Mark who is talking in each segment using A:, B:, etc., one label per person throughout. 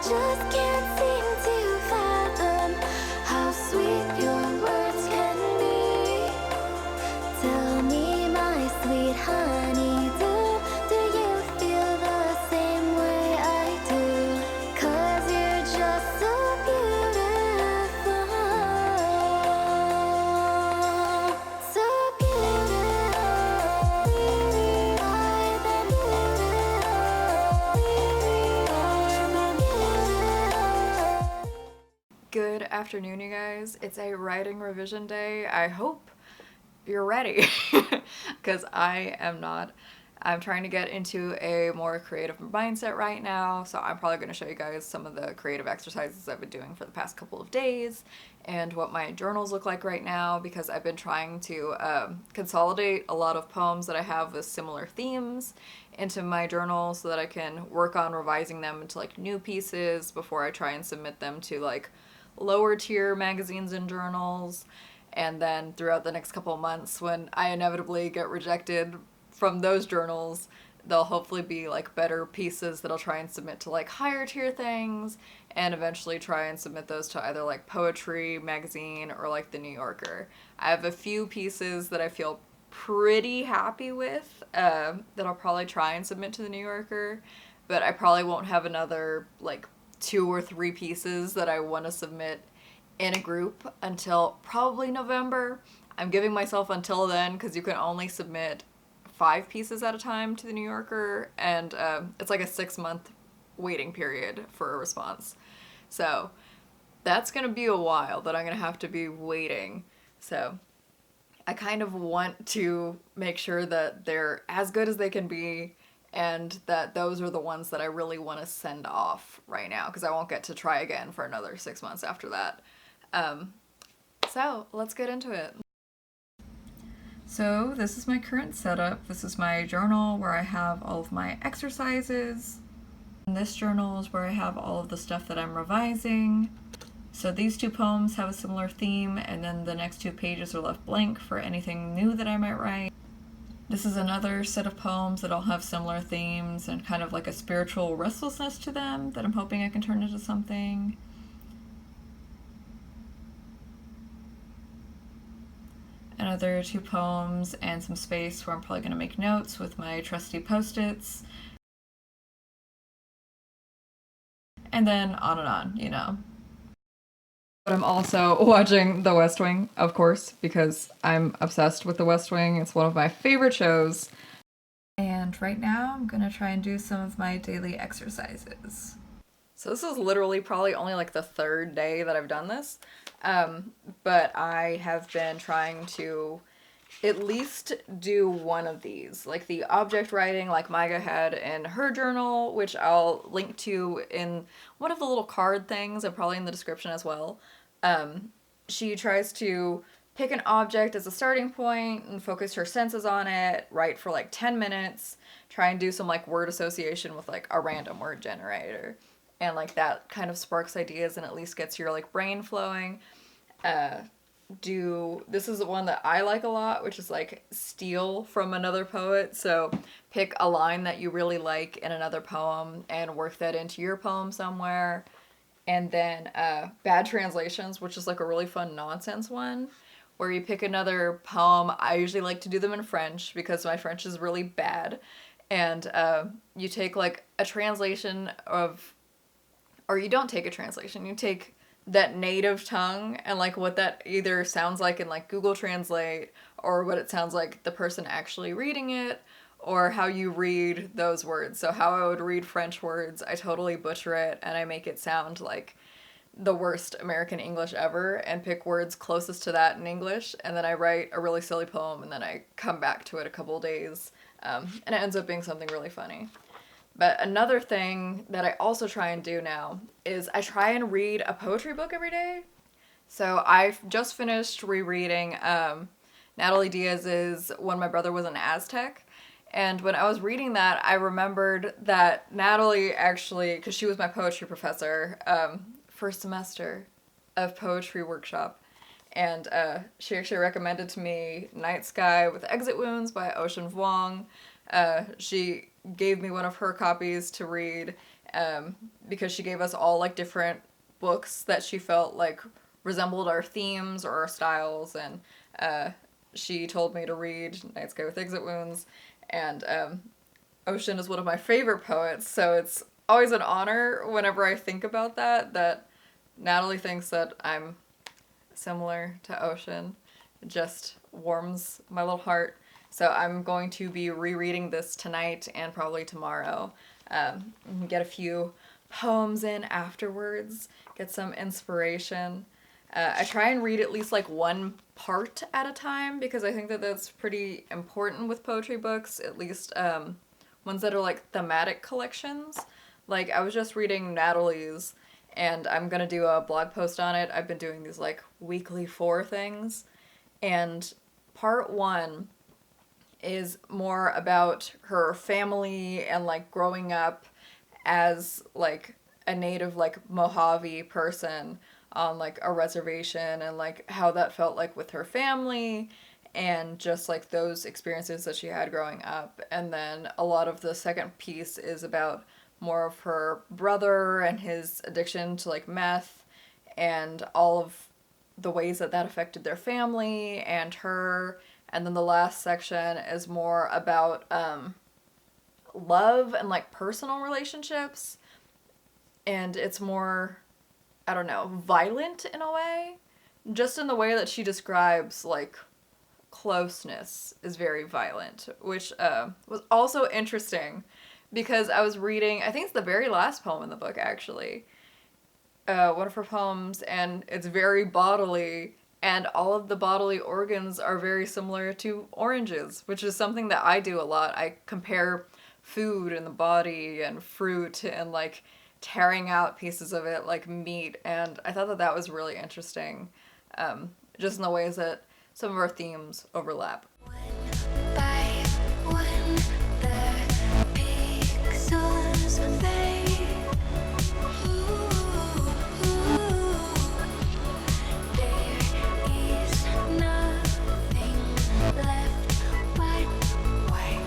A: just can't seem to fathom how sweet your words can be. Tell me, my sweet honey, do you feel the same way I do? 'Cause you're just so beautiful, so beautiful, more than beautiful.
B: Good afternoon, you guys. It's a writing revision day. I hope you're ready because I am not. I'm trying to get into a more creative mindset right now, so I'm probably going to show you guys some of the creative exercises I've been doing for the past couple of days and what my journals look like right now, because I've been trying to consolidate a lot of poems that I have with similar themes into my journal so that I can work on revising them into like new pieces before I try and submit them to like lower tier magazines and journals. And then throughout the next couple of months, when I inevitably get rejected from those journals, they'll hopefully be like better pieces that I'll try and submit to like higher tier things, and eventually try and submit those to either like Poetry magazine or like the New Yorker. I have a few pieces that I feel pretty happy with that I'll probably try and submit to the New Yorker, but I probably won't have another like 2 or 3 pieces that I want to submit in a group until probably November. I'm giving myself until then because you can only submit 5 pieces at a time to the New Yorker, and it's like a 6-month waiting period for a response. So that's gonna be a while that I'm gonna have to be waiting. So I kind of want to make sure that they're as good as they can be, and that those are the ones that I really want to send off right now, because I won't get to try again for another 6 months after that. So let's get into it. So this is my current setup. This is my journal where I have all of my exercises. And this journal is where I have all of the stuff that I'm revising. So these 2 poems have a similar theme, and then the next 2 pages are left blank for anything new that I might write. This is another set of poems that all have similar themes and kind of like a spiritual restlessness to them that I'm hoping I can turn into something. Another 2 poems and some space where I'm probably going to make notes with my trusty Post-its. And then on, you know. But I'm also watching The West Wing, of course, because I'm obsessed with The West Wing. It's one of my favorite shows. And right now I'm going to try and do some of my daily exercises. So this is literally probably only like the 3rd day that I've done this. But I have been trying to at least do one of these, like the object writing like Micah had in her journal, which I'll link to in one of the little card things and probably in the description as well. She tries to pick an object as a starting point and focus her senses on it, write for like 10 minutes, try and do some like word association with like a random word generator. And like that kind of sparks ideas and at least gets your like brain flowing. This is the one that I like a lot, which is like steal from another poet. So pick a line that you really like in another poem and work that into your poem somewhere. And then bad translations, which is like a really fun nonsense one, where you pick another poem. I usually like to do them in French because my French is really bad. And you take like a translation of, or you don't take a translation, you take that native tongue and like what that either sounds like in like Google Translate, or what it sounds like the person actually reading it, or how you read those words. So how I would read French words, I totally butcher it and I make it sound like the worst American English ever and pick words closest to that in English, and then I write a really silly poem and then I come back to it a couple days, and it ends up being something really funny. But another thing that I also try and do now is I try and read a poetry book every day. So I've just finished rereading Natalie Diaz's When My Brother Was an Aztec. And when I was reading that, I remembered that Natalie actually, because she was my poetry professor, first semester of poetry workshop, and she actually recommended to me Night Sky with Exit Wounds by Ocean Vuong. She gave me one of her copies to read, because she gave us all like different books that she felt like resembled our themes or our styles, and she told me to read Night Sky with Exit Wounds, and Ocean is one of my favorite poets, so it's always an honor whenever I think about that Natalie thinks that I'm similar to Ocean. It just warms my little heart. So I'm going to be rereading this tonight and probably tomorrow. Get a few poems in afterwards, get some inspiration. I try and read at least like one part at a time because I think that that's pretty important with poetry books, at least ones that are like thematic collections. Like I was just reading Natalie's and I'm gonna do a blog post on it. I've been doing these like weekly 4 things, and part 1 is more about her family and like growing up as like a native like Mojave person on like a reservation, and like how that felt like with her family and just like those experiences that she had growing up. And then a lot of the second piece is about more of her brother and his addiction to like meth and all of the ways that that affected their family and her. And then the last section is more about love and like personal relationships, and it's more, I don't know, violent in a way, just in the way that she describes like closeness is very violent, which was also interesting because I was reading, I think it's the very last poem in the book actually, one of her poems, and it's very bodily, and all of the bodily organs are very similar to oranges, which is something that I do a lot. I compare food in the body and fruit and like tearing out pieces of it like meat, and I thought that that was really interesting, just in the ways that some of our themes overlap.
A: By one, the pixels fade. There is nothing left but white.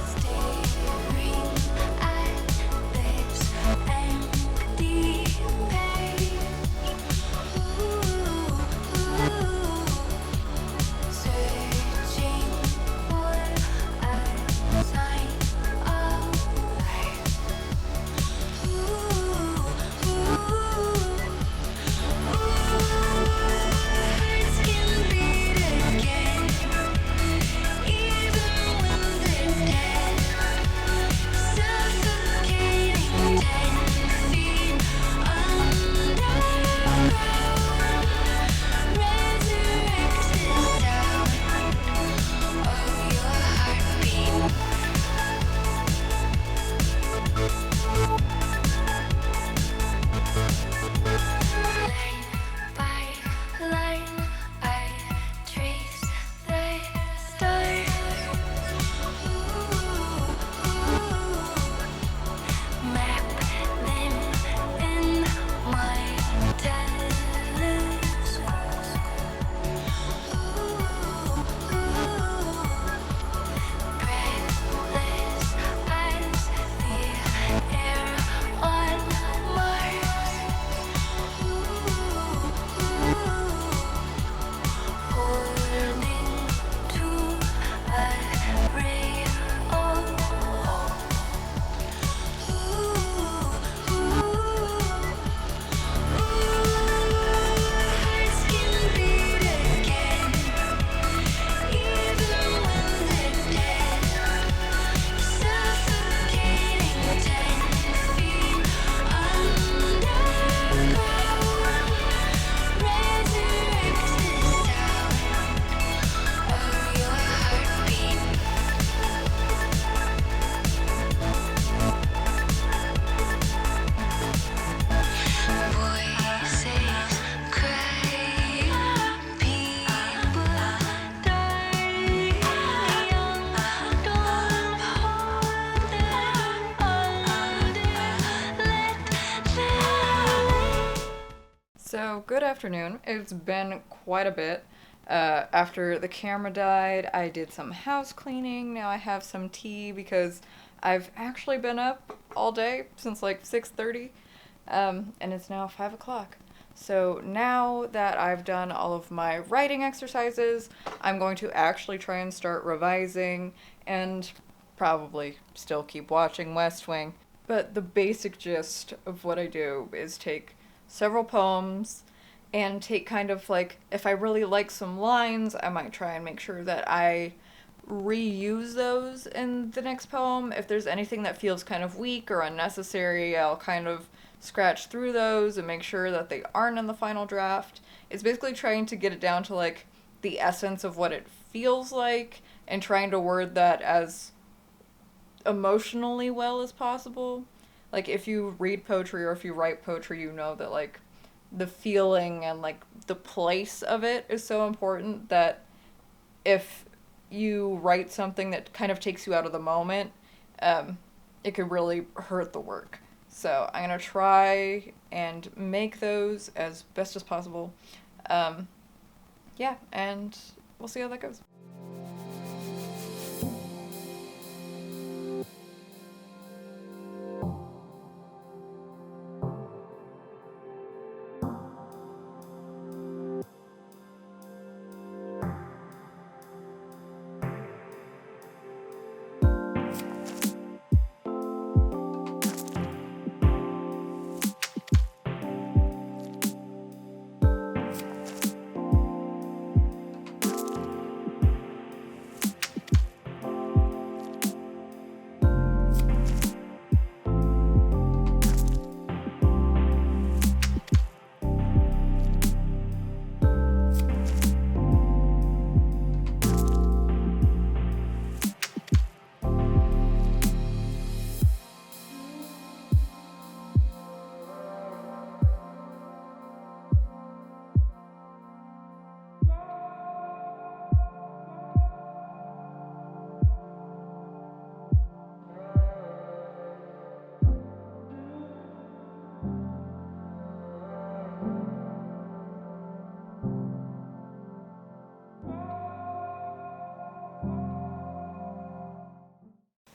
A: Staring at this empty page. Searching for a sign of life. Hearts can beat again, even when they're dead. Suffocating 10 feet underground. Resurrect the sound of your heartbeat. Line by line, I trace the stars. Map them in my breathless as the air on Mars. Holding to a ray of hope. Hearts can beat again, even when they're dead. Suffocating 10 feet underground. Resurrect the sound of your heartbeat. Voices cry, people die young. Don't hold them under. Let them.
B: So, good afternoon. It's been quite a bit After the camera died, I did some house cleaning. Now I have some tea because I've actually been up all day since like 6:30, and it's now 5 o'clock. So now that I've done all of my writing exercises, I'm going to actually try and start revising and probably still keep watching West Wing. But the basic gist of what I do is take several poems and take kind of like, if I really like some lines, I might try and make sure that I reuse those in the next poem. If there's anything that feels kind of weak or unnecessary, I'll kind of scratch through those and make sure that they aren't in the final draft. It's basically trying to get it down to like the essence of what it feels like and trying to word that as emotionally well as possible. Like if you read poetry or if you write poetry, you know that like the feeling and like the place of it is so important that if you write something that kind of takes you out of the moment, it could really hurt the work. So I'm gonna try and make those as best as possible. Yeah, and we'll see how that goes.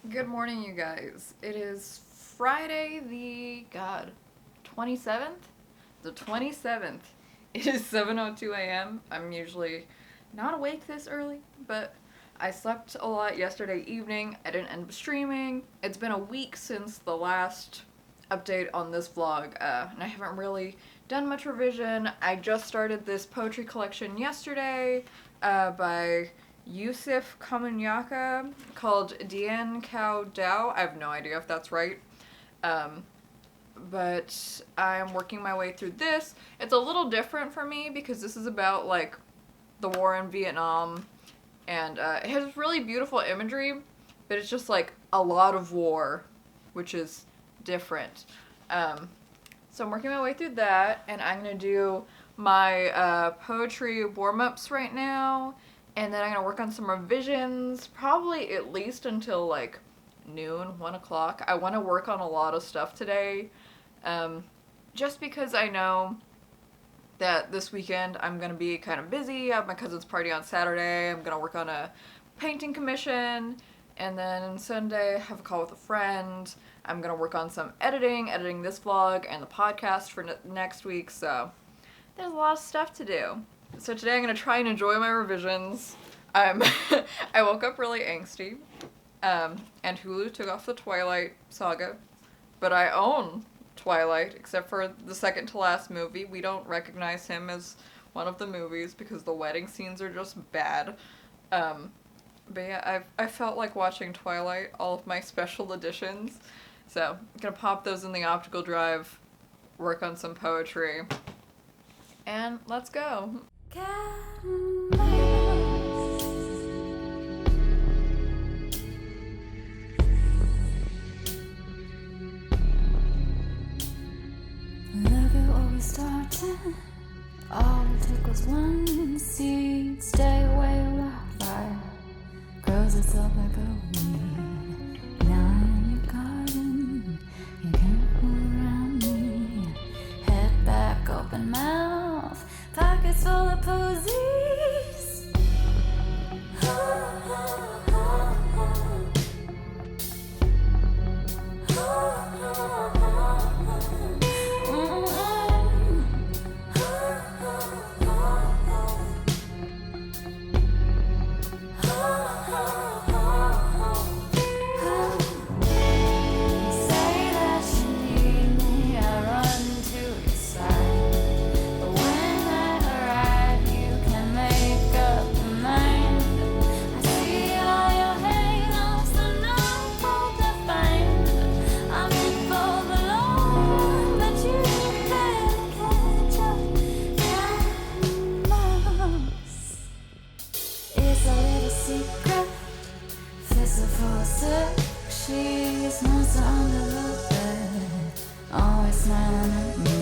B: Good morning, you guys. It is Friday the, 27th? The 27th. It is 7:02 a.m. I'm usually not awake this early, but I slept a lot yesterday evening. I didn't end up streaming. It's been a week since the last update on this vlog, and I haven't really done much revision. I just started this poetry collection yesterday by Yusuf Kamenyaka called Dien Cao Dao. I have no idea if that's right. But I'm working my way through this. It's a little different for me because this is about like the war in Vietnam, and it has really beautiful imagery, but it's just like a lot of war, which is different. So I'm working my way through that, and I'm gonna do my poetry warm-ups right now, and then I'm gonna work on some revisions, probably at least until like noon, 1 o'clock. I want to work on a lot of stuff today, just because I know that this weekend I'm gonna be kind of busy. I have my cousin's party on Saturday. I'm gonna work on a painting commission, and then Sunday I have a call with a friend. I'm gonna work on some editing this vlog and the podcast for next week, so there's a lot of stuff to do. So today I'm gonna try and enjoy my revisions. I woke up really angsty, and Hulu took off the Twilight saga, but I own Twilight, except for the second to last movie. We don't recognize him as one of the movies because the wedding scenes are just bad. But yeah, I felt like watching Twilight, all of my special editions. So I'm gonna pop those in the optical drive, work on some poetry, and let's go.
A: Look at what we started. All it took was one seed. Stay away, wildfire grows itself like a weed. Now in your garden, you can't fool around me. Head back, open mouth, pockets full of posies. It's under the bed, always smiling at me.